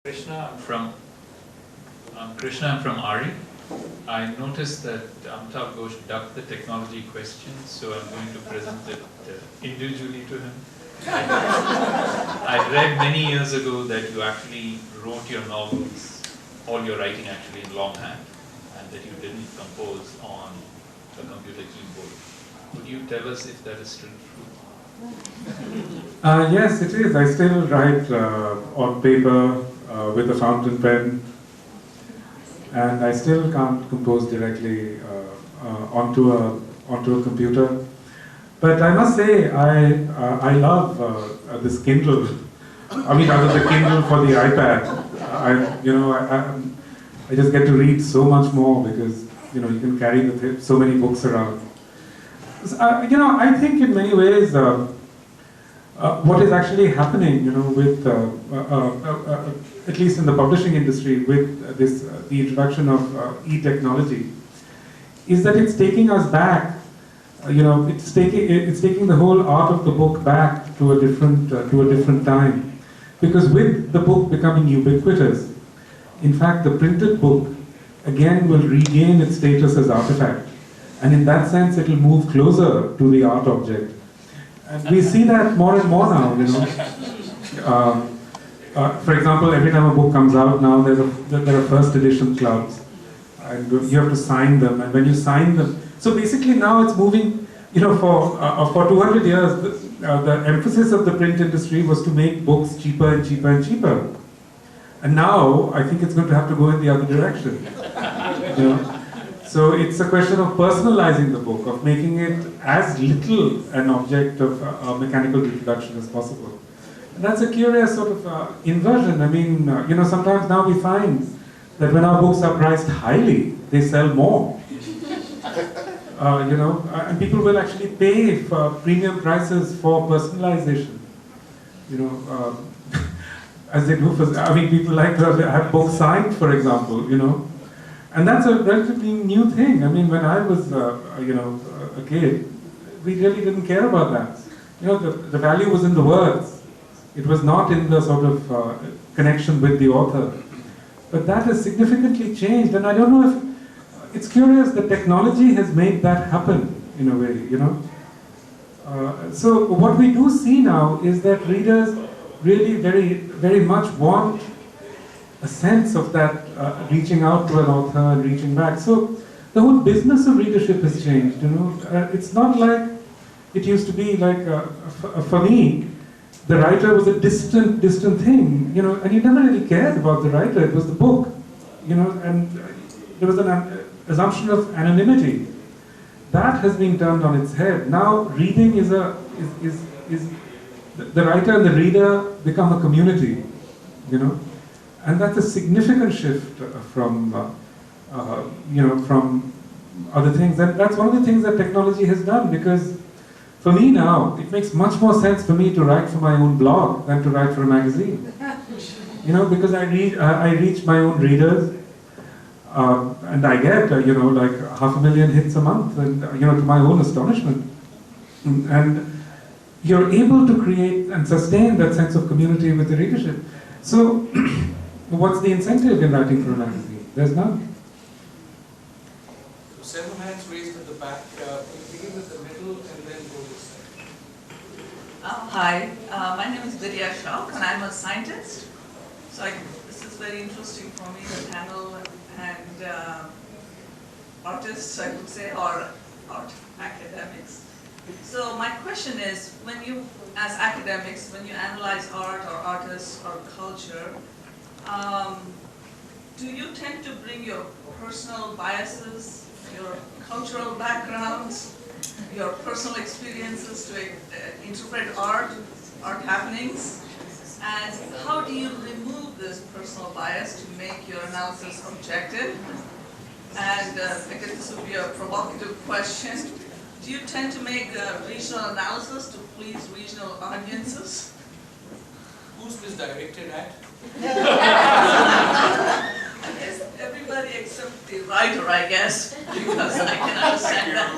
Krishna, I'm from ARI. I noticed that Amitabh Ghosh ducked the technology question, so I'm going to present it individually to him. I read many years ago that you actually wrote your novels, all your writing actually in longhand, and that you didn't compose on a computer keyboard. Would you tell us if that is still true? Yes, it is. I still write on paper with a fountain pen, and I still can't compose directly onto a computer. But I must say, I love this Kindle. I mean, other the Kindle for the iPad. I just get to read so much more because you can carry so many books around. I think in many ways, what is actually happening, with at least in the publishing industry, with the introduction of e-technology, is that it's taking us back. It's taking the whole art of the book back to a different time, because with the book becoming ubiquitous, in fact, the printed book again will regain its status as artifact, and in that sense, it will move closer to the art object. And we see that more and more now, for example, every time a book comes out now, there are first edition clubs, and you have to sign them, and when you sign them, so basically now it's moving, for 200 years, the emphasis of the print industry was to make books cheaper and cheaper and cheaper. And now, I think it's going to have to go in the other direction. So it's a question of personalizing the book, of making it as little an object of mechanical reproduction as possible. And that's a curious sort of inversion. I mean, sometimes now we find that when our books are priced highly, they sell more. And people will actually pay for premium prices for personalization. As they do for, people like to have books signed, for example, And that's a relatively new thing. I mean, when I was, a kid, we really didn't care about that. The value was in the words. It was not in the sort of connection with the author. But that has significantly changed, and I don't know if, it's curious that technology has made that happen, in a way, So what we do see now is that readers really very, very much want a sense of that reaching out to an author and reaching back. So the whole business of readership has changed, It's not like it used to be like, for me, the writer was a distant thing, and you never really cared about the writer, it was the book, and there was an assumption of anonymity. That has been turned on its head. Now reading is the writer and the reader become a community, And that's a significant shift from other things. And that's one of the things that technology has done, because for me now, it makes much more sense for me to write for my own blog than to write for a magazine. Because I reach my own readers, and I get, like 500,000 hits a month, and, to my own astonishment. And you're able to create and sustain that sense of community with the readership. So, what's the incentive in writing for a magazine? There's none. Several hands raised at the back. We'll begin with the middle and then go this side. Hi, my name is Vidya Shah, and I'm a scientist. So this is very interesting for me, the panel and artists, I would say, or art academics. So my question is, when you, as academics, when you analyze art or artists or culture, do you tend to bring your personal biases, your cultural backgrounds, your personal experiences to interpret art happenings? And how do you remove this personal bias to make your analysis objective? And I guess this would be a provocative question. Do you tend to make regional analysis to please regional audiences? Who's this directed at? I guess everybody except the writer, I guess, because I can understand that.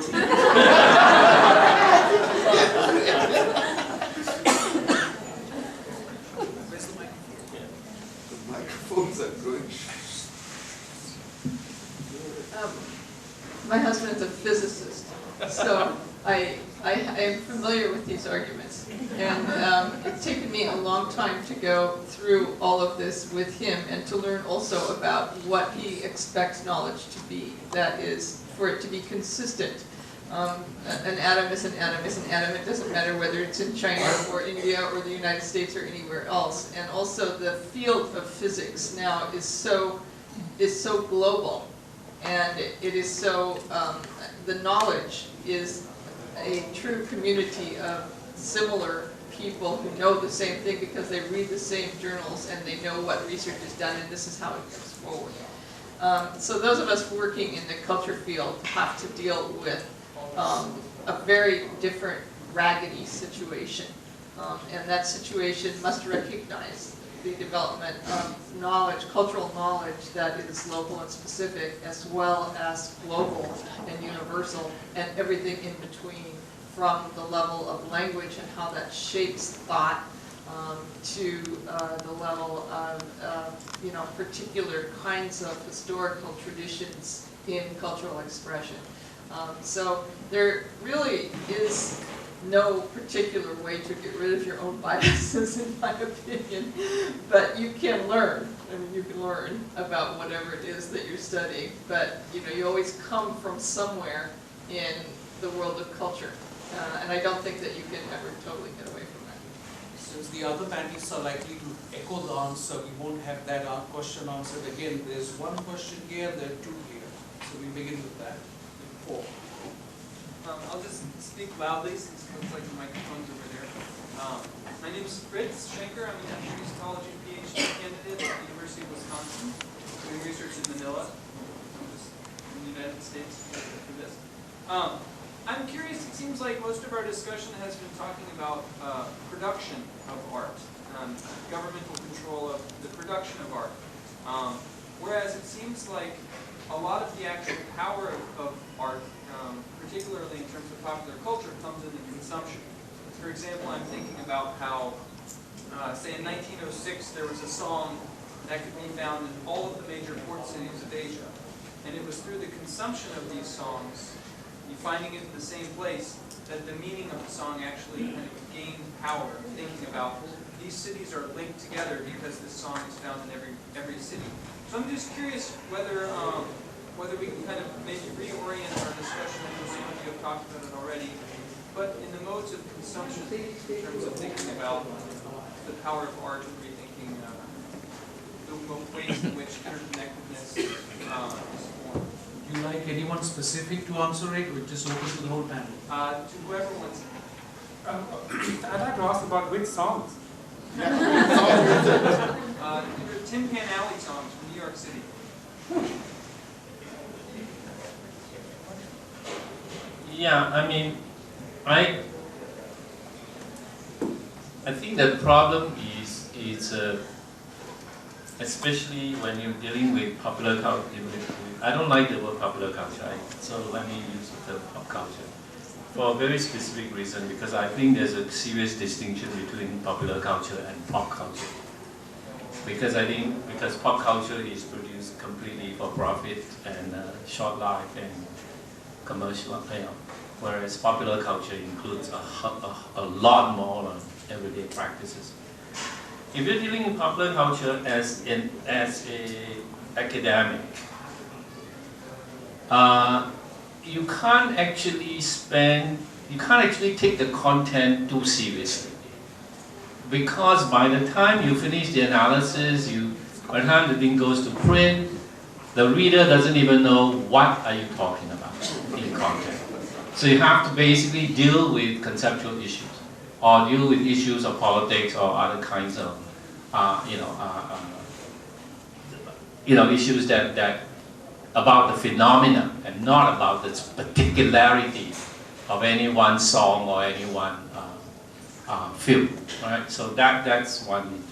microphones are good. My husband's a physicist, so I am familiar with these arguments. And it's taken me a long time to go through all of this with him and to learn also about what he expects knowledge to be. That is, for it to be consistent. An atom is an atom is an atom. It doesn't matter whether it's in China or India or the United States or anywhere else. And also the field of physics now is so global. And it is so, the knowledge is a true community of similar people who know the same thing because they read the same journals and they know what research is done and this is how it goes forward. So those of us working in the culture field have to deal with a very different, raggedy situation. And that situation must recognize the development of knowledge, cultural knowledge that is local and specific, as well as global and universal, and everything in between, from the level of language and how that shapes thought to the level of particular kinds of historical traditions in cultural expression. So there really is no particular way to get rid of your own biases, in my opinion, but you can learn. I mean, you can learn about whatever it is that you're studying, but you always come from somewhere in the world of culture, and I don't think that you can ever totally get away from that. Since the other panelists are likely to echo the answer, we won't have that question answered again. There's one question here, there are two here. So we begin with that. Four. I'll just speak loudly since it looks like the microphone's over there. My name is Fritz Schenker. I'm an anthropology PhD candidate at the University of Wisconsin, doing research in Manila. I'm just in the United States for this. I'm curious, it seems like most of our discussion has been talking about production of art, governmental control of the production of art. Whereas it seems like a lot of the actual power of art, particularly in terms of popular culture, comes in the consumption. For example, I'm thinking about how, say in 1906, there was a song that could be found in all of the major port cities of Asia. And it was through the consumption of these songs, you finding it in the same place, that the meaning of the song actually kind of gained power, thinking about these cities are linked together because this song is found in every city. So I'm just curious whether we can kind of maybe reorient our discussion. I know some of you have talked about it already, but in the modes of consumption, in terms of thinking about the power of art and rethinking the ways in which interconnectedness is formed. Would you like anyone specific to answer it, or just open to the whole panel? To whoever wants. I'd like to ask about which songs. There are Tin Pan Alley songs from New York City. Yeah, I mean, I think the problem is especially when you're dealing with popular culture. I don't like the word popular culture, so let me use the term pop culture for a very specific reason, because I think there's a serious distinction between popular culture and pop culture. Because pop culture is produced completely for profit and short life and commercial, whereas popular culture includes a lot more everyday practices. If you're dealing with popular culture as an academic, you can't actually take the content too seriously, because by the time you finish the analysis, by the time the thing goes to print, the reader doesn't even know what are you talking about in content. So you have to basically deal with conceptual issues, or deal with issues of politics or other kinds of issues that about the phenomena and not about the particularity of any one song or any one film. Right? So that's one thing.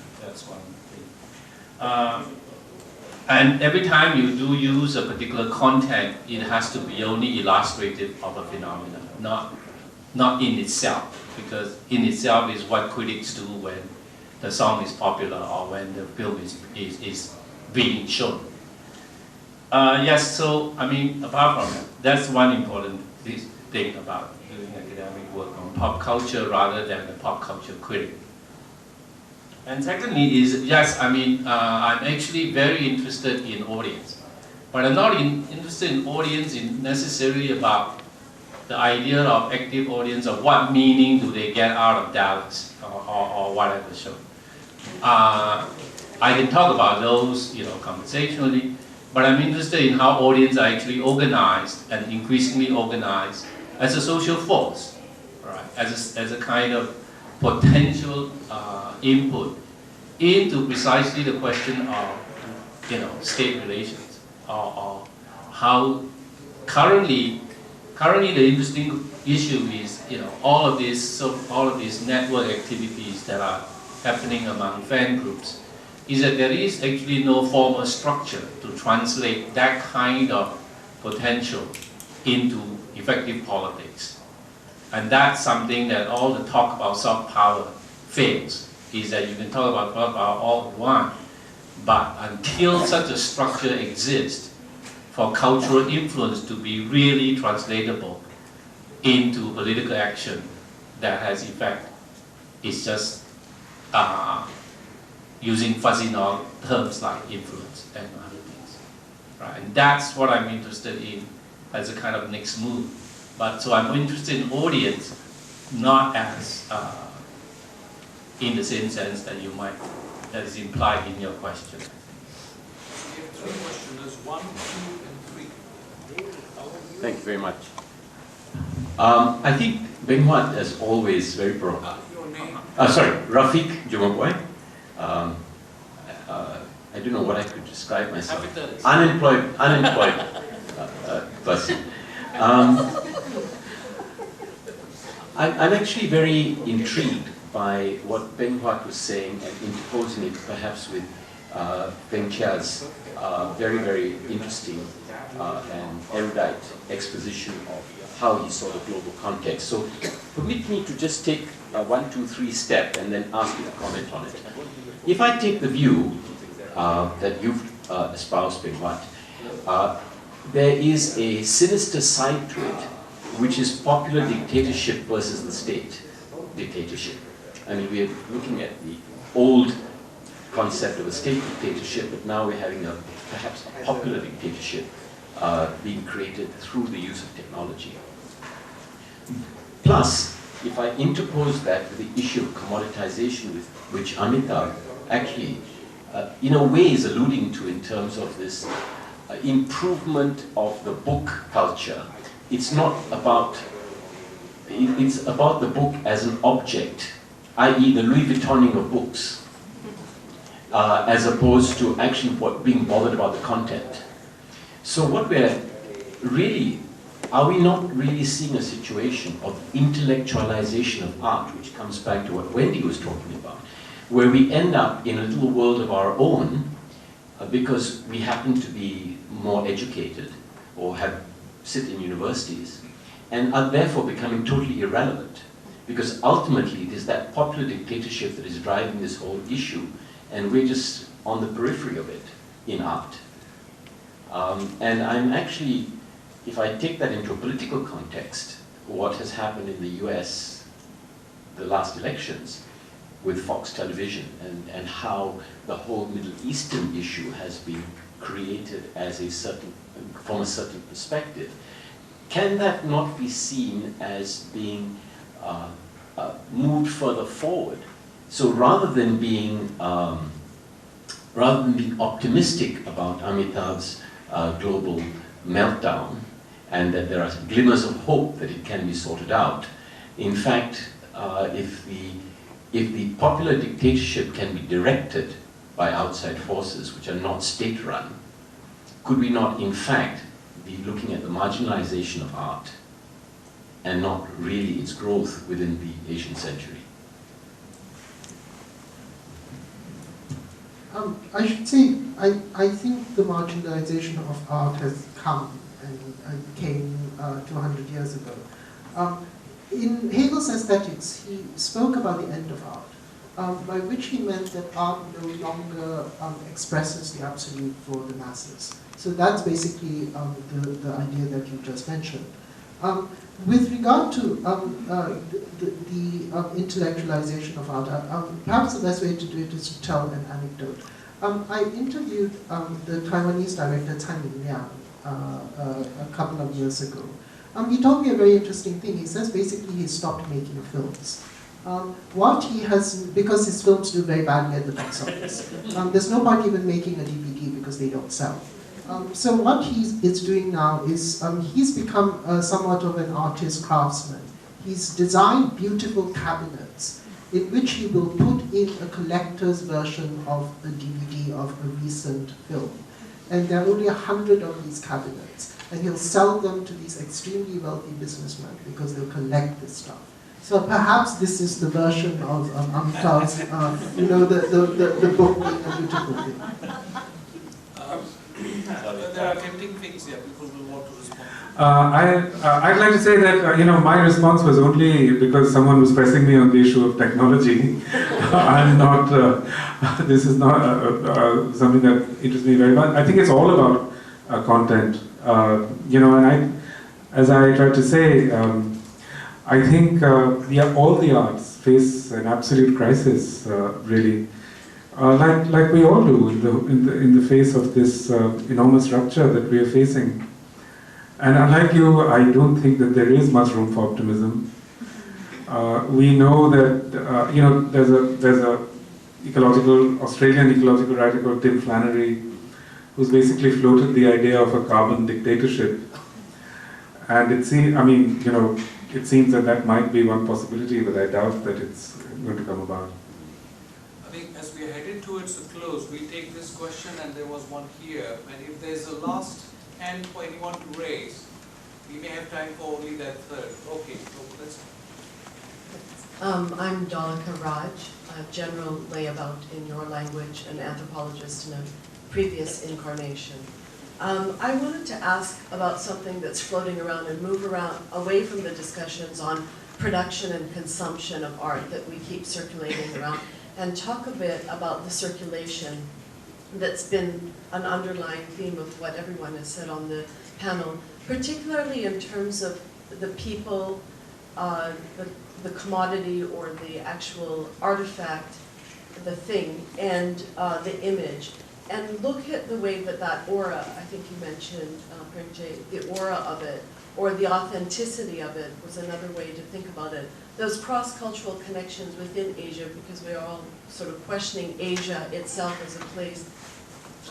And every time you do use a particular content, it has to be only illustrative of a phenomenon, not in itself, because in itself is what critics do when the song is popular or when the film is being shown. Yes, so I mean, apart from that, that's one important thing about doing academic work on pop culture rather than the pop culture critic. And secondly is, yes, I mean, I'm actually very interested in audience, but I'm not interested in audience in necessarily about the idea of active audience or what meaning do they get out of Dallas or whatever show. I can talk about those, conversationally, but I'm interested in how audience are actually organized and increasingly organized as a social force, right? As a kind of potential input into precisely the question of, state relations or how currently the interesting issue is, all of these network activities that are happening among fan groups, is that there is actually no formal structure to translate that kind of potential into effective politics. And that's something that all the talk about soft power fails, is that you can talk about soft power all you want, but until such a structure exists for cultural influence to be really translatable into political action that has effect, it's just using fuzzy terms like influence and other things, right? And that's what I'm interested in as a kind of next move. But so I'm interested in audience, not as in the same sense that that is implied in your question. We have three questions, 1, 2, and 3. Thank you very much. I think Beng Huat is always very pro. Your name? Sorry, Rafiq Jumaboy. I don't know what I could describe myself. Unemployed person. I'm actually very intrigued by what Beng Huat was saying and interposing it perhaps with Peng Chia's very, very interesting and erudite exposition of how he saw the global context. So permit me to just take a 1, 2, 3 step and then ask you to comment on it. If I take the view that you've espoused, Beng Huat, there is a sinister side to it, which is popular dictatorship versus the state dictatorship. I mean, we're looking at the old concept of a state dictatorship, but now we're having perhaps a popular dictatorship being created through the use of technology. Plus, if I interpose that with the issue of commoditization, with which Amitabh actually, in a way, is alluding to in terms of this improvement of the book culture, it's not about, it's about the book as an object, i.e. the Louis Vuittoning of books, as opposed to actually being bothered about the content. So what we're really, are we not really seeing a situation of intellectualization of art, which comes back to what Wendy was talking about, where we end up in a little world of our own because we happen to be more educated or sit in universities and are therefore becoming totally irrelevant, because ultimately it is that popular dictatorship that is driving this whole issue, and we're just on the periphery of it in art. And I'm actually, if I take that into a political context, what has happened in the US, the last elections, with Fox Television, and how the whole Middle Eastern issue has been created as from a certain perspective, can that not be seen as being moved further forward? So rather than being optimistic about Amitabh's global meltdown, and that there are glimmers of hope that it can be sorted out, in fact, if the popular dictatorship can be directed by outside forces which are not state-run, could we not, in fact, be looking at the marginalization of art and not really its growth within the Asian century? I should say, I think the marginalization of art has come and came 200 years ago. In Hegel's Aesthetics, he spoke about the end of art. by which he meant that art no longer expresses the absolute for the masses. So that's basically the idea that you just mentioned. With regard to the intellectualization of art, perhaps the best way to do it is to tell an anecdote. I interviewed the Taiwanese director Cai Mingliang a couple of years ago. He told me a very interesting thing. He says basically he stopped making films. What he has, because his films do very badly at the box office, there's no point even making a DVD because they don't sell. So what he is doing now is he's become somewhat of an artist craftsman. He's designed beautiful cabinets in which he will put in a collector's version of a DVD of a recent film. And there are only 100 of these cabinets. And he'll sell them to these extremely wealthy businessmen because they'll collect this stuff. So perhaps this is the version of Amitabh's, the book being a beautiful thing. There are tempting things here. People will want to respond. I'd like to say that my response was only because someone was pressing me on the issue of technology. I'm not. This is not something that interests me very much. I think it's all about content. And as I tried to say, I think all the arts face an absolute crisis, really. Like we all do in the face of this enormous rupture that we are facing. And unlike you, I don't think that there is much room for optimism. We know that there's a Australian ecological writer called Tim Flannery, who's basically floated the idea of a carbon dictatorship. And it seems that might be one possibility, but I doubt that it's going to come about. I think as we are headed towards the close, we take this question, and there was one here. And if there's a last hand for anyone to raise, we may have time for only that third. Okay, so let's. I'm Dolika Raj, a general layabout in your language, an anthropologist in a previous incarnation. I wanted to ask about something that's floating around and move around away from the discussions on production and consumption of art that we keep circulating around, and talk a bit about the circulation that's been an underlying theme of what everyone has said on the panel, particularly in terms of the people, the commodity or the actual artifact, the thing, and the image. And look at the way that aura, I think you mentioned, Prinjay, the aura of it, or the authenticity of it was another way to think about it. Those cross-cultural connections within Asia, because we are all sort of questioning Asia itself as a place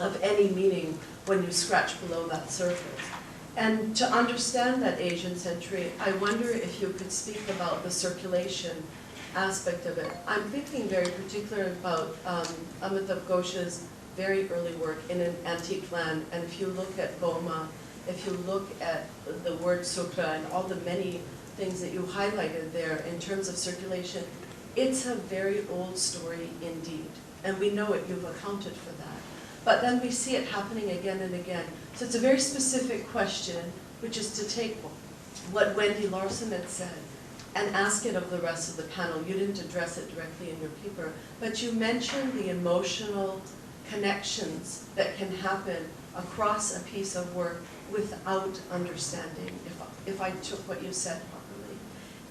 of any meaning when you scratch below that surface. And to understand that Asian century, I wonder if you could speak about the circulation aspect of it. I'm thinking very particularly about Amitav Ghosh's very early work in an antique land, and if you look at Boma, if you look at the word sukha and all the many things that you highlighted there in terms of circulation, it's a very old story indeed, and we know it, you've accounted for that. But then we see it happening again and again. So it's a very specific question, which is to take what Wendy Larson had said and ask it of the rest of the panel. You didn't address it directly in your paper, but you mentioned the emotional connections that can happen across a piece of work without understanding, if I took what you said properly.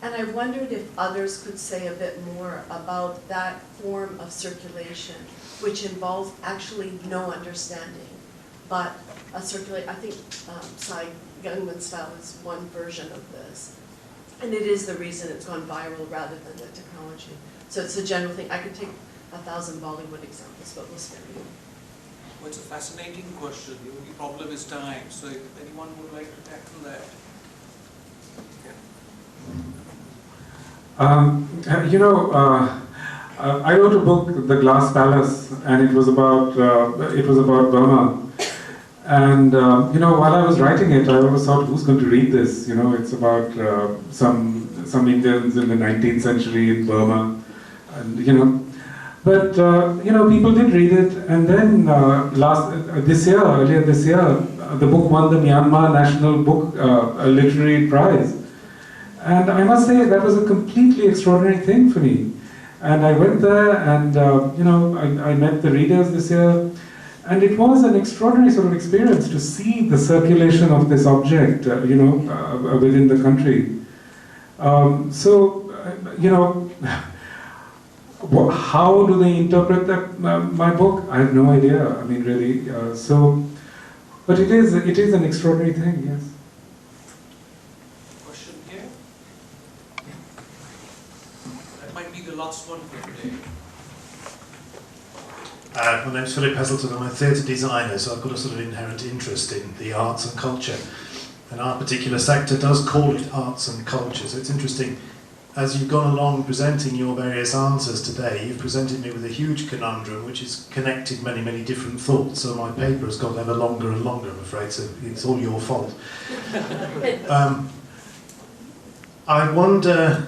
And I wondered if others could say a bit more about that form of circulation, which involves actually no understanding, but a circulation. I think Sai Gungman style is one version of this. And it is the reason it's gone viral rather than the technology. So it's a general thing. I could take 1,000 Bollywood examples, but we'll spare you. Well, it's a fascinating question. The only problem is time. So if anyone would like to tackle that. I wrote a book, The Glass Palace, and it was about Burma. And while I was writing it, I always thought, who's going to read this? It's about some Indians in the 19th century in Burma, and But people did read it, and then earlier this year, the book won the Myanmar National Book Literary Prize, and I must say that was a completely extraordinary thing for me. And I went there, and I met the readers this year, and it was an extraordinary sort of experience to see the circulation of this object, within the country. How do they interpret that, my book? I have no idea. I mean, really. But it is an extraordinary thing, yes. Question here? That might be the last one for today. My name's Philip Heselton. I'm a theatre designer, so I've got a sort of inherent interest in the arts and culture. And our particular sector does call it arts and culture, so it's interesting. As you've gone along presenting your various answers today, you've presented me with a huge conundrum which has connected many, many different thoughts. So my paper has got ever longer and longer, I'm afraid, so it's all your fault. I wonder,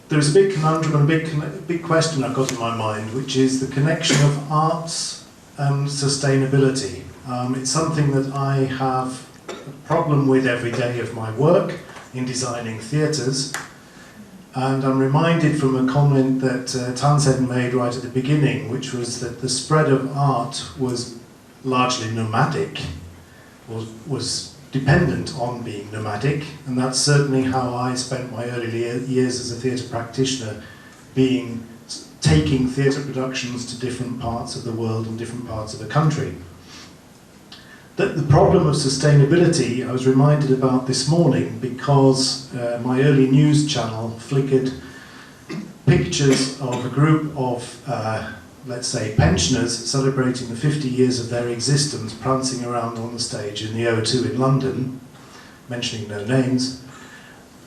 there's a big conundrum and a big question I've got in my mind, which is the connection of arts and sustainability. It's something that I have a problem with every day of my work in designing theatres. And I'm reminded from a comment that Transcendent made right at the beginning, which was that the spread of art was largely nomadic, was dependent on being nomadic, and that's certainly how I spent my early years as a theatre practitioner, taking theatre productions to different parts of the world and different parts of the country. The problem of sustainability I was reminded about this morning because my early news channel flickered pictures of a group of, let's say, pensioners celebrating the 50 years of their existence, prancing around on the stage in the O2 in London, mentioning no names.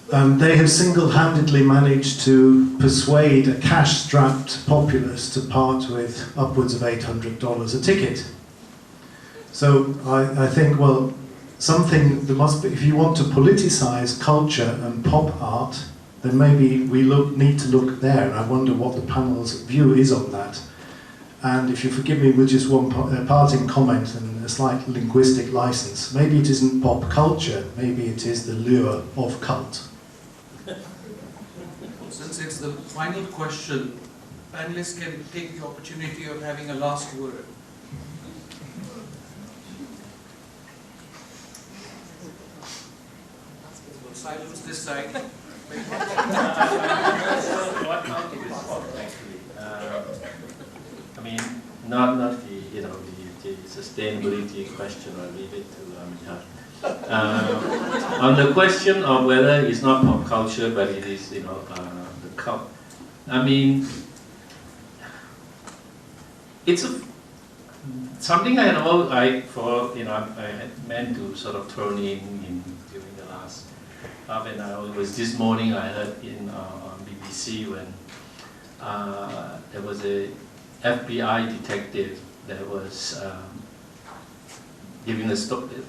They have single-handedly managed to persuade a cash-strapped populace to part with upwards of $800 a ticket. So I think, well, there must be, if you want to politicize culture and pop art, then maybe we need to look there, and I wonder what the panel's view is on that. And if you forgive me with just one parting comment and a slight linguistic license, maybe it isn't pop culture, maybe it is the lure of cult. Since it's the final question, panelists can take the opportunity of having a last word. Silence this side. What not to respond actually? I mean, not the sustainability question. I'll leave it to Amitabh. On the question of whether it's not pop culture, but it is the cult. I mean, it's something I had meant to sort of throw in during the last. And it was this morning I heard on BBC when there was a FBI detective that was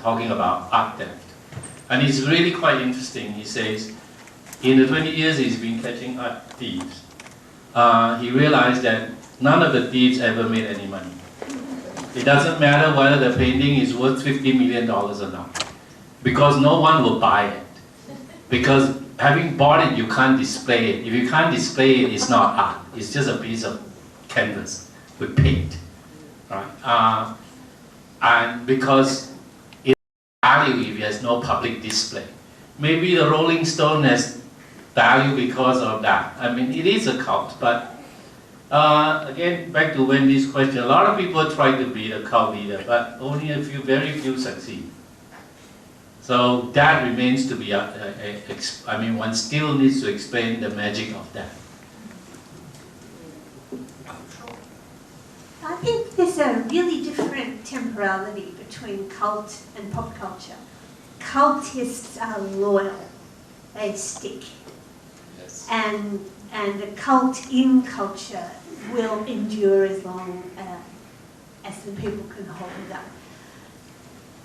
talking about art theft. And it's really quite interesting. He says, in the 20 years he's been catching art thieves, he realized that none of the thieves ever made any money. It doesn't matter whether the painting is worth $50 million or not, because no one will buy it. Because having bought it, you can't display it. If you can't display it, it's not art. It's just a piece of canvas with paint, right? And because it has value if it has no public display. Maybe the Rolling Stone has value because of that. I mean, it is a cult, but again, back to Wendy's question, a lot of people try to be a cult leader, but only very few succeed. So that remains to be, I mean, one still needs to explain the magic of that. I think there's a really different temporality between cult and pop culture. Cultists are loyal, they stick. Yes. And a cult in culture will endure as long as the people can hold it up.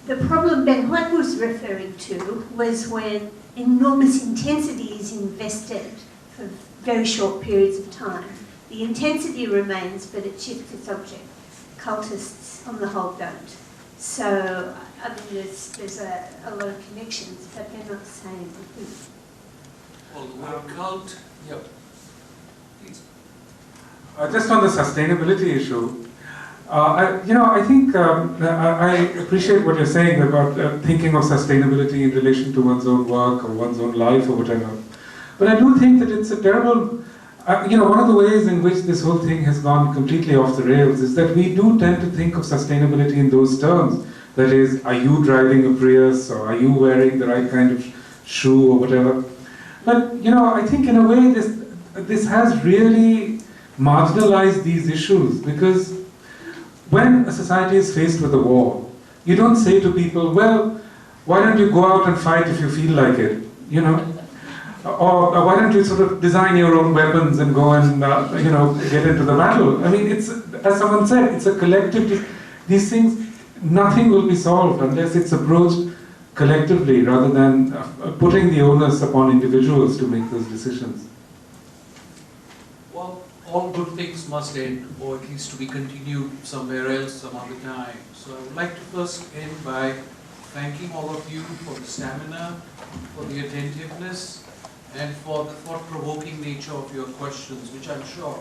The problem Ben Huat was referring to was when enormous intensity is invested for very short periods of time. The intensity remains, but it shifts its object. Cultists, on the whole, don't. So, I mean, there's a lot of connections, but they're not the same, I think. Well, the word cult, yep. Please. Just on the sustainability issue, I think I appreciate what you're saying about thinking of sustainability in relation to one's own work or one's own life or whatever. But I do think that it's a terrible, one of the ways in which this whole thing has gone completely off the rails is that we do tend to think of sustainability in those terms. That is, are you driving a Prius, or are you wearing the right kind of shoe or whatever? But, I think in a way this has really marginalized these issues, because when a society is faced with a war, you don't say to people, well, why don't you go out and fight if you feel like it, Or why don't you sort of design your own weapons and go and, get into the battle? I mean, it's, as someone said, it's a collective, these things, nothing will be solved unless it's approached collectively rather than putting the onus upon individuals to make those decisions. Well, all good things must end, or at least to be continued somewhere else some other time. So I would like to first end by thanking all of you for the stamina, for the attentiveness, and for the thought-provoking nature of your questions, which I'm sure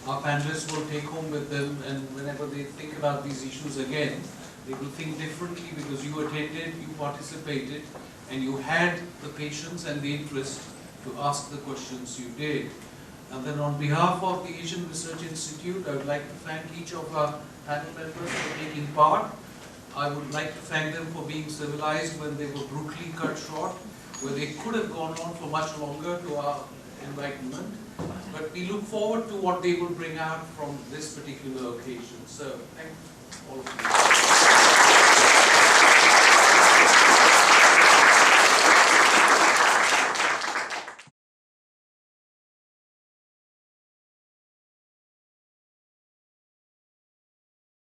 our panelists will take home with them, and whenever they think about these issues again, they will think differently because you attended, you participated, and you had the patience and the interest to ask the questions you did. And then on behalf of the Asian Research Institute, I would like to thank each of our panel members for taking part. I would like to thank them for being civilized when they were brutally cut short, where they could have gone on for much longer to our enlightenment. But we look forward to what they will bring out from this particular occasion. So, thank all of you.